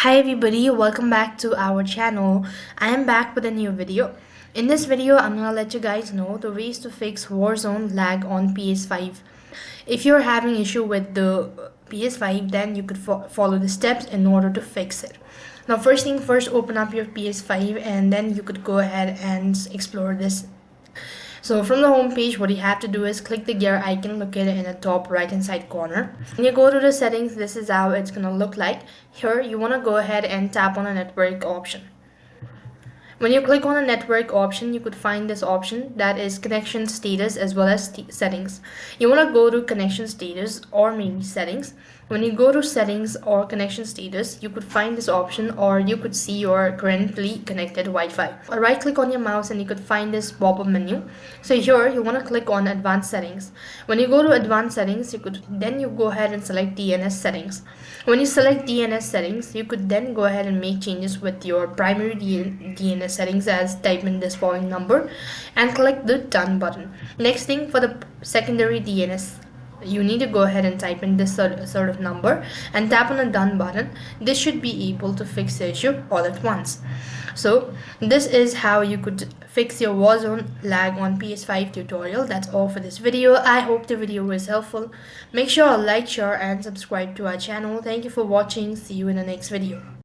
Hi everybody, welcome back to our channel. I am back with a new video. In this video, I'm gonna let you guys know the ways to fix Warzone lag on PS5. If you're having issue with the PS5, then you could follow the steps in order to fix it. Now, first thing first, open up your PS5 and then you could go ahead and explore this. So from the home page, what you have to do is click the gear icon located in the top right hand side corner. When you go to the settings, this is how it's gonna look like. Here you wanna go ahead and tap on a network option. When you click on the network option, you could find this option that is connection status as well as settings. You want to go to connection status or maybe settings. When you go to settings or connection status, you could find this option or you could see your currently connected Wi-Fi. Right click on your mouse and you could find this pop-up menu. So here you want to click on advanced settings. When you go to advanced settings, you go ahead and select DNS settings. When you select DNS settings, you could then go ahead and make changes with your primary DNS settings as type in this following number and click the done button. Next thing, for the secondary DNS, you need to go ahead and type in this sort of number and tap on the done button. This should be able to fix the issue all at once. So this is how you could fix your Warzone lag on PS5 tutorial. That's all for this video. I hope the video was helpful. Make sure to like, share and subscribe to our channel. Thank you for watching. See you in the next video.